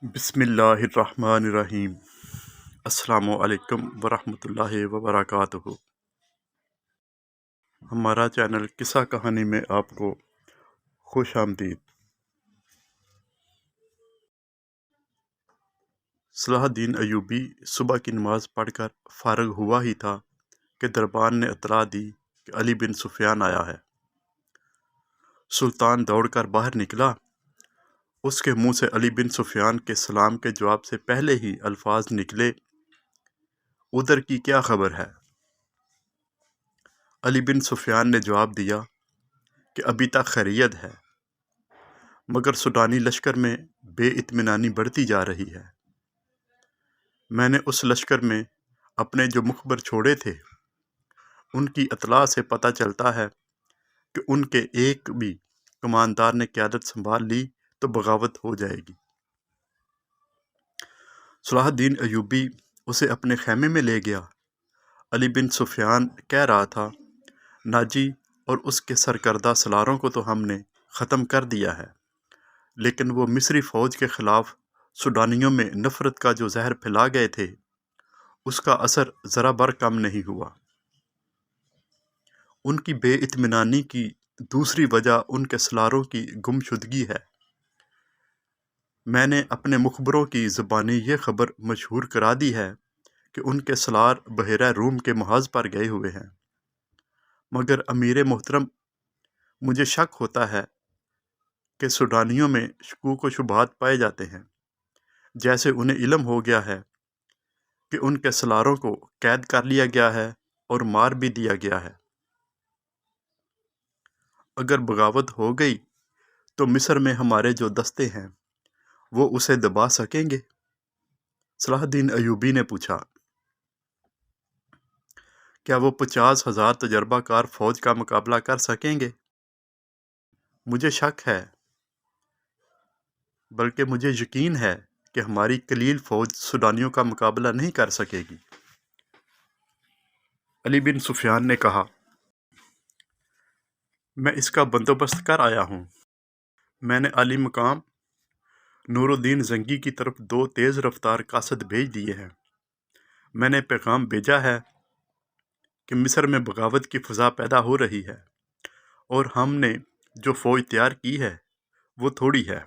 بسم اللہ الرحمن الرحیم۔ السلام علیکم ورحمۃ اللہ وبرکاتہ۔ ہمارا چینل قصہ کہانی میں آپ کو خوش آمدید۔ صلاح الدین ایوبی صبح کی نماز پڑھ کر فارغ ہوا ہی تھا کہ دربان نے اطلاع دی کہ علی بن سفیان آیا ہے۔ سلطان دوڑ کر باہر نکلا۔ اس کے منہ سے علی بن سفیان کے سلام کے جواب سے پہلے ہی الفاظ نکلے، ادھر کی کیا خبر ہے؟ علی بن سفیان نے جواب دیا کہ ابھی تک خیریت ہے، مگر سوڈانی لشکر میں بے اطمینانی بڑھتی جا رہی ہے۔ میں نے اس لشکر میں اپنے جو مخبر چھوڑے تھے، ان کی اطلاع سے پتہ چلتا ہے کہ ان کے ایک بھی کماندار نے قیادت سنبھال لی تو بغاوت ہو جائے گی۔ صلاح الدین ایوبی اسے اپنے خیمے میں لے گیا۔ علی بن سفیان کہہ رہا تھا، ناجی اور اس کے سرکردہ سالاروں کو تو ہم نے ختم کر دیا ہے، لیکن وہ مصری فوج کے خلاف سوڈانیوں میں نفرت کا جو زہر پھیلا گئے تھے، اس کا اثر ذرا بر کم نہیں ہوا۔ ان کی بے اطمینانی کی دوسری وجہ ان کے سالاروں کی گمشدگی ہے۔ میں نے اپنے مخبروں کی زبانی یہ خبر مشہور کرا دی ہے کہ ان کے سالار بحیرہ روم کے محاذ پر گئے ہوئے ہیں، مگر امیر محترم، مجھے شک ہوتا ہے کہ سوڈانیوں میں شکوک و شبہات پائے جاتے ہیں، جیسے انہیں علم ہو گیا ہے کہ ان کے سالاروں کو قید کر لیا گیا ہے اور مار بھی دیا گیا ہے۔ اگر بغاوت ہو گئی تو مصر میں ہمارے جو دستے ہیں وہ اسے دبا سکیں گے؟ صلاح الدین ایوبی نے پوچھا، کیا وہ 50,000 تجربہ کار فوج کا مقابلہ کر سکیں گے؟ مجھے شک ہے، بلکہ مجھے یقین ہے کہ ہماری قلیل فوج سوڈانیوں کا مقابلہ نہیں کر سکے گی۔ علی بن سفیان نے کہا، میں اس کا بندوبست کر آیا ہوں۔ میں نے عالی مقام نور الدین زنگی کی طرف 2 تیز رفتار قاصد بھیج دیے ہیں۔ میں نے پیغام بھیجا ہے کہ مصر میں بغاوت کی فضا پیدا ہو رہی ہے، اور ہم نے جو فوج تیار کی ہے وہ تھوڑی ہے،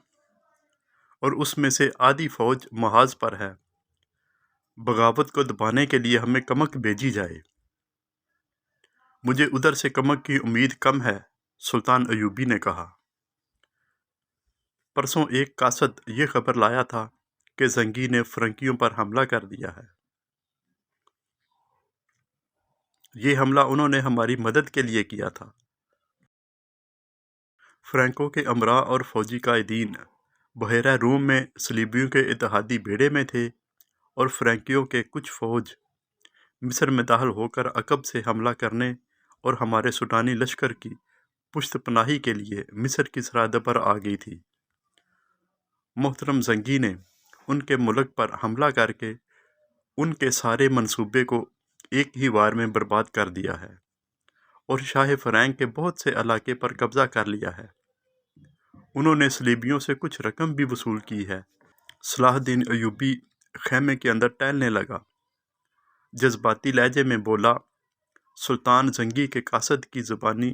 اور اس میں سے آدھی فوج محاذ پر ہے۔ بغاوت کو دبانے کے لیے ہمیں کمک بھیجی جائے۔ مجھے ادھر سے کمک کی امید کم ہے، سلطان ایوبی نے کہا۔ پرسوں ایک قاصد یہ خبر لایا تھا کہ زنگی نے فرنکیوں پر حملہ کر دیا ہے۔ یہ حملہ انہوں نے ہماری مدد کے لیے کیا تھا۔ فرینکوں کے امراء اور فوجی قائدین بحیرہ روم میں صلیبیوں کے اتحادی بیڑے میں تھے، اور فرینکیوں کے کچھ فوج مصر میں داخل ہو کر عقب سے حملہ کرنے اور ہمارے سوڈانی لشکر کی پشت پناہی کے لیے مصر کی سرحد پر آ گئی تھی۔ محترم زنگی نے ان کے ملک پر حملہ کر کے ان کے سارے منصوبے کو ایک ہی وار میں برباد کر دیا ہے، اور شاہ فرینک کے بہت سے علاقے پر قبضہ کر لیا ہے۔ انہوں نے صلیبیوں سے کچھ رقم بھی وصول کی ہے۔ صلاح الدین ایوبی خیمے کے اندر ٹہلنے لگا، جذباتی لہجے میں بولا، سلطان زنگی کے قاصد کی زبانی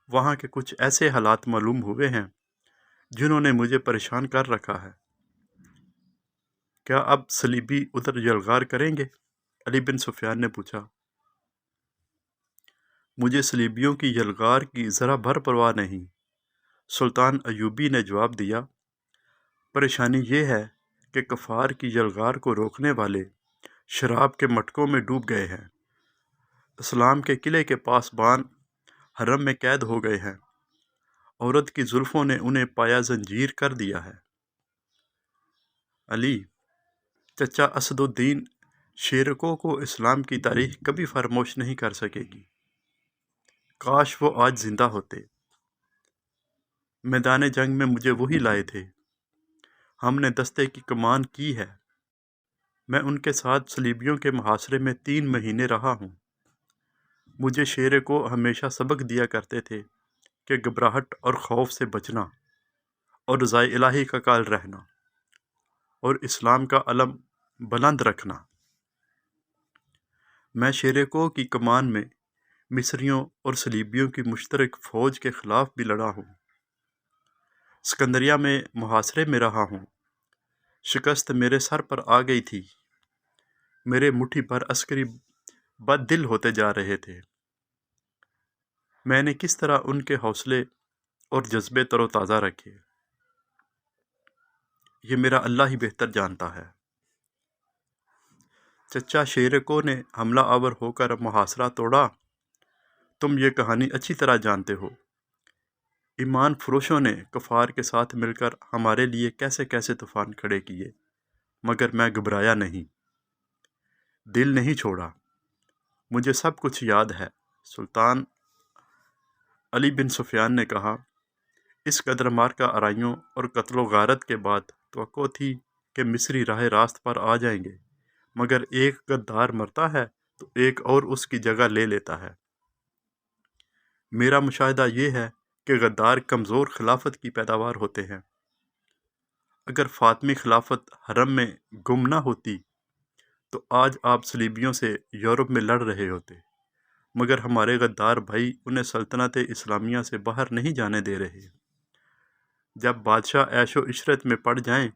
وہاں کے کچھ ایسے حالات معلوم ہوئے ہیں جنہوں نے مجھے پریشان کر رکھا ہے۔ کیا اب صلیبی ادھر یلغار کریں گے؟ علی بن سفیان نے پوچھا۔ مجھے صلیبیوں کی یلغار کی ذرا بھر پرواہ نہیں، سلطان ایوبی نے جواب دیا۔ پریشانی یہ ہے کہ کفار کی یلغار کو روکنے والے شراب کے مٹکوں میں ڈوب گئے ہیں۔ اسلام کے قلعے کے پاسبان حرم میں قید ہو گئے ہیں۔ عورت کی زلفوں نے انہیں پایا زنجیر کر دیا ہے۔ علی، چچا اسد الدین شیرکو کو اسلام کی تاریخ کبھی فراموش نہیں کر سکے گی۔ کاش وہ آج زندہ ہوتے۔ میدان جنگ میں مجھے وہی لائے تھے۔ ہم نے دستے کی کمان کی ہے۔ میں ان کے ساتھ صلیبیوں کے محاصرے میں 3 مہینے رہا ہوں۔ مجھے شیرکو ہمیشہ سبق دیا کرتے تھے کہ گھبراہٹ اور خوف سے بچنا اور رضائے الہی کا قائل رہنا۔ اور اسلام کا علم بلند رکھنا۔ میں شیر کو کی کمان میں مصریوں اور صلیبیوں کی مشترک فوج کے خلاف بھی لڑا ہوں۔ اسکندریہ میں محاصرے میں رہا ہوں۔ شکست میرے سر پر آ گئی تھی۔ میرے مٹھی بھر عسکری بد دل ہوتے جا رہے تھے۔ میں نے کس طرح ان کے حوصلے اور جذبے تر و تازہ رکھے، یہ میرا اللہ ہی بہتر جانتا ہے۔ چچا شیر کو نے حملہ آور ہو کر محاصرہ توڑا، تم یہ کہانی اچھی طرح جانتے ہو۔ ایمان فروشوں نے کفار کے ساتھ مل کر ہمارے لیے کیسے کیسے طوفان کھڑے کیے، مگر میں گھبرایا نہیں، دل نہیں چھوڑا۔ مجھے سب کچھ یاد ہے۔ سلطان علی بن سفیان نے کہا، اس قدر مارکہ آرائیوں اور قتل و غارت کے بعد توقع تھی کہ مصری راہ راست پر آ جائیں گے، مگر ایک غدار مرتا ہے تو ایک اور اس کی جگہ لے لیتا ہے۔ میرا مشاہدہ یہ ہے کہ غدار کمزور خلافت کی پیداوار ہوتے ہیں۔ اگر فاطمی خلافت حرم میں گم نہ ہوتی تو آج آپ صلیبیوں سے یورپ میں لڑ رہے ہوتے، مگر ہمارے غدار بھائی انہیں سلطنت اسلامیہ سے باہر نہیں جانے دے رہے۔ جب بادشاہ عیش و عشرت میں پڑ جائیں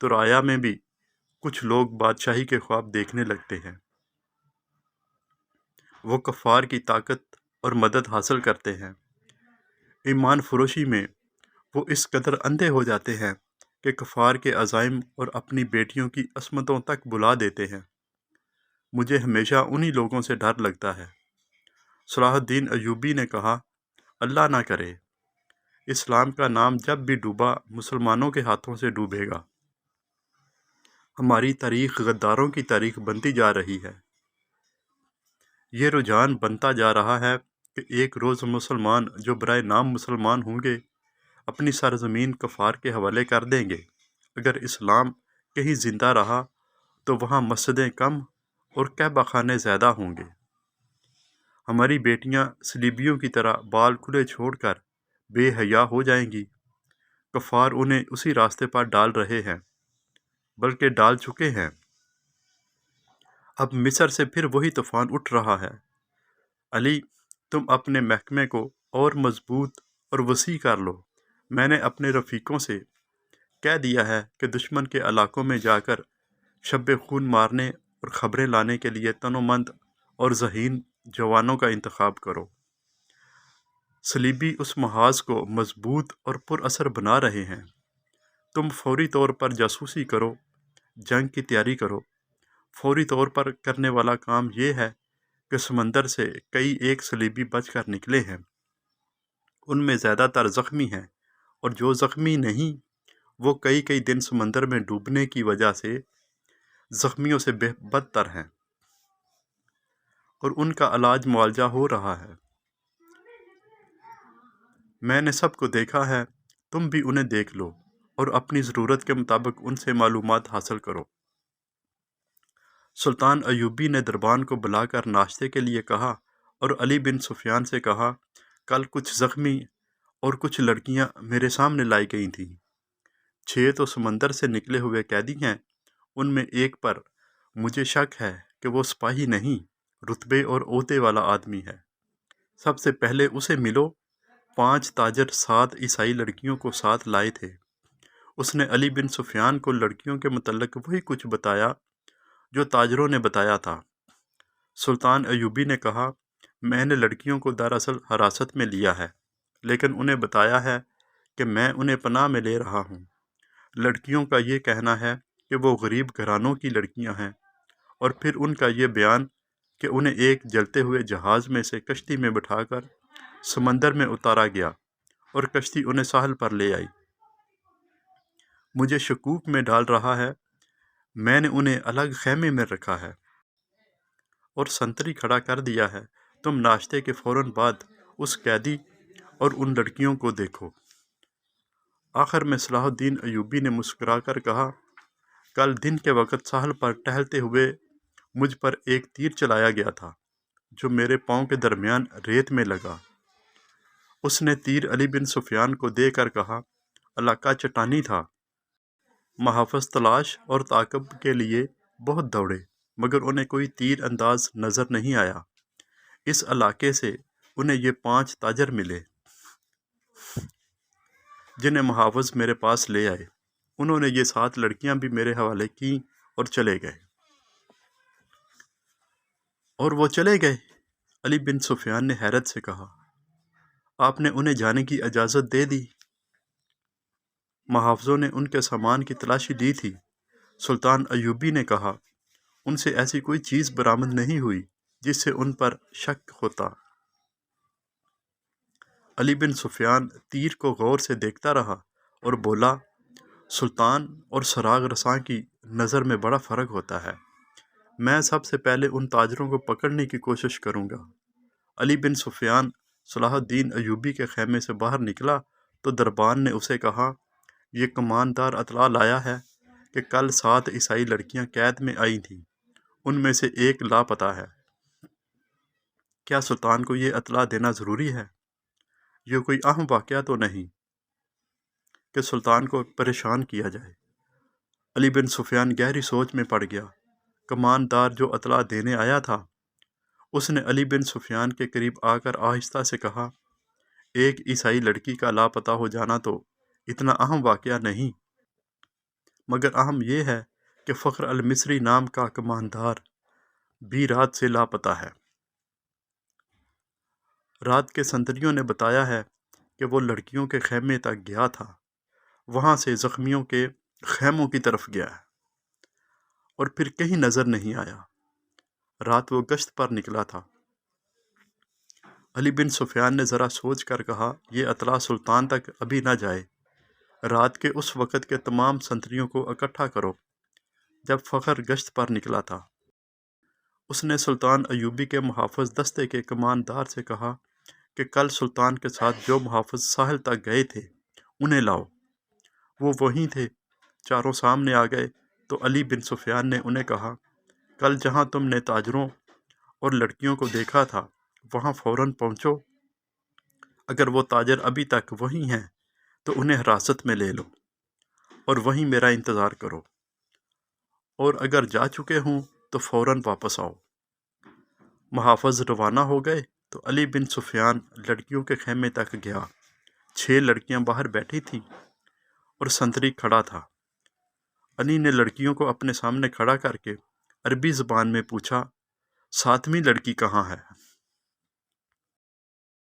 تو رعایا میں بھی کچھ لوگ بادشاہی کے خواب دیکھنے لگتے ہیں۔ وہ کفار کی طاقت اور مدد حاصل کرتے ہیں۔ ایمان فروشی میں وہ اس قدر اندھے ہو جاتے ہیں کہ کفار کے عزائم اور اپنی بیٹیوں کی عصمتوں تک بلا دیتے ہیں۔ مجھے ہمیشہ انہی لوگوں سے ڈر لگتا ہے۔ صلاح الدین ایوبی نے کہا، اللہ نہ کرے، اسلام کا نام جب بھی ڈوبا مسلمانوں کے ہاتھوں سے ڈوبے گا۔ ہماری تاریخ غداروں کی تاریخ بنتی جا رہی ہے۔ یہ رجحان بنتا جا رہا ہے کہ ایک روز مسلمان جو برائے نام مسلمان ہوں گے اپنی سرزمین کفار کے حوالے کر دیں گے۔ اگر اسلام کہیں زندہ رہا تو وہاں مسجدیں کم اور کعبہ خانے زیادہ ہوں گے۔ ہماری بیٹیاں صلیبیوں کی طرح بال کھلے چھوڑ کر بے حیا ہو جائیں گی۔ کفار انہیں اسی راستے پر ڈال رہے ہیں، بلکہ ڈال چکے ہیں۔ اب مصر سے پھر وہی طوفان اٹھ رہا ہے۔ علی، تم اپنے محکمے کو اور مضبوط اور وسیع کر لو۔ میں نے اپنے رفیقوں سے کہہ دیا ہے کہ دشمن کے علاقوں میں جا کر شب خون مارنے اور خبریں لانے کے لیے تنومند اور ذہین جوانوں کا انتخاب کرو۔ صلیبی اس محاذ کو مضبوط اور پر اثر بنا رہے ہیں۔ تم فوری طور پر جاسوسی کرو، جنگ کی تیاری کرو۔ فوری طور پر کرنے والا کام یہ ہے کہ سمندر سے کئی ایک صلیبی بچ کر نکلے ہیں۔ ان میں زیادہ تر زخمی ہیں، اور جو زخمی نہیں وہ کئی دن سمندر میں ڈوبنے کی وجہ سے زخمیوں سے بدتر ہیں، اور ان کا علاج معالجہ ہو رہا ہے۔ میں نے سب کو دیکھا ہے، تم بھی انہیں دیکھ لو اور اپنی ضرورت کے مطابق ان سے معلومات حاصل کرو۔ سلطان ایوبی نے دربان کو بلا کر ناشتے کے لیے کہا اور علی بن سفیان سے کہا، کل کچھ زخمی اور کچھ لڑکیاں میرے سامنے لائی گئی تھیں۔ 6 تو سمندر سے نکلے ہوئے قیدی ہیں، ان میں ایک پر مجھے شک ہے کہ وہ سپاہی نہیں، رتبے اور عہدے والا آدمی ہے۔ سب سے پہلے اسے ملو۔ 5 تاجر 7 عیسائی لڑکیوں کو ساتھ لائے تھے۔ اس نے علی بن سفیان کو لڑکیوں کے متعلق وہی کچھ بتایا جو تاجروں نے بتایا تھا۔ سلطان ایوبی نے کہا، میں نے لڑکیوں کو دراصل حراست میں لیا ہے، لیکن انہیں بتایا ہے کہ میں انہیں پناہ میں لے رہا ہوں۔ لڑکیوں کا یہ کہنا ہے کہ وہ غریب گھرانوں کی لڑکیاں ہیں، اور پھر ان کا یہ بیان کہ انہیں ایک جلتے ہوئے جہاز میں سے کشتی میں بٹھا کر سمندر میں اتارا گیا اور کشتی انہیں ساحل پر لے آئی۔ مجھے شکوک میں ڈال رہا ہے۔ میں نے انہیں الگ خیمے میں رکھا ہے اور سنتری کھڑا کر دیا ہے۔ تم ناشتے کے فوراً بعد اس قیدی اور ان لڑکیوں کو دیکھو۔ آخر میں صلاح الدین ایوبی نے مسکرا کر کہا، کل دن کے وقت ساحل پر ٹہلتے ہوئے مجھ پر ایک تیر چلایا گیا تھا جو میرے پاؤں کے درمیان ریت میں لگا۔ اس نے تیر علی بن سفیان کو دے کر کہا، علاقہ چٹانی تھا، محافظ تلاش اور تعاقب کے لیے بہت دوڑے، مگر انہیں کوئی تیر انداز نظر نہیں آیا۔ اس علاقے سے انہیں یہ 5 تاجر ملے جنہیں محافظ میرے پاس لے آئے۔ انہوں نے یہ 7 لڑکیاں بھی میرے حوالے کیں اور چلے گئے۔ اور وہ چلے گئے؟ علی بن سفیان نے حیرت سے کہا، آپ نے انہیں جانے کی اجازت دے دی؟ محافظوں نے ان کے سامان کی تلاشی لی تھی۔ سلطان ایوبی نے کہا، ان سے ایسی کوئی چیز برآمد نہیں ہوئی جس سے ان پر شک ہوتا۔ علی بن سفیان تیر کو غور سے دیکھتا رہا اور بولا، سلطان اور سراغ رساں کی نظر میں بڑا فرق ہوتا ہے۔ میں سب سے پہلے ان تاجروں کو پکڑنے کی کوشش کروں گا۔ علی بن سفیان صلاح الدین ایوبی کے خیمے سے باہر نکلا تو دربان نے اسے کہا، یہ کماندار اطلاع لایا ہے کہ کل 7 عیسائی لڑکیاں قید میں آئی تھیں، ان میں سے ایک لاپتہ ہے۔ کیا سلطان کو یہ اطلاع دینا ضروری ہے؟ یہ کوئی اہم واقعہ تو نہیں کہ سلطان کو پریشان کیا جائے؟ علی بن سفیان گہری سوچ میں پڑ گیا۔ کماندار جو اطلاع دینے آیا تھا، اس نے علی بن سفیان کے قریب آ کر آہستہ سے کہا، ایک عیسائی لڑکی کا لاپتہ ہو جانا تو اتنا اہم واقعہ نہیں، مگر اہم یہ ہے کہ فخر المصری نام کا کماندار بھی رات سے لاپتہ ہے۔ رات کے سنتریوں نے بتایا ہے کہ وہ لڑکیوں کے خیمے تک گیا تھا، وہاں سے زخمیوں کے خیموں کی طرف گیا ہے اور پھر کہیں نظر نہیں آیا۔ رات وہ گشت پر نکلا تھا۔ علی بن سفیان نے ذرا سوچ کر کہا، یہ اطلاع سلطان تک ابھی نہ جائے۔ رات کے اس وقت کے تمام سنتریوں کو اکٹھا کرو جب فخر گشت پر نکلا تھا۔ اس نے سلطان ایوبی کے محافظ دستے کے کماندار سے کہا کہ کل سلطان کے ساتھ جو محافظ ساحل تک گئے تھے انہیں لاؤ۔ وہ وہیں تھے۔ چاروں سامنے آ گئے تو علی بن سفیان نے انہیں کہا، کل جہاں تم نے تاجروں اور لڑکیوں کو دیکھا تھا وہاں فوراً پہنچو۔ اگر وہ تاجر ابھی تک وہیں ہیں تو انہیں حراست میں لے لو اور وہیں میرا انتظار کرو، اور اگر جا چکے ہوں تو فوراً واپس آؤ۔ محافظ روانہ ہو گئے تو علی بن سفیان لڑکیوں کے خیمے تک گیا۔ 6 لڑکیاں باہر بیٹھی تھیں اور سنتری کھڑا تھا۔ علی نے لڑکیوں کو اپنے سامنے کھڑا کر کے عربی زبان میں پوچھا، 7ویں لڑکی کہاں ہے؟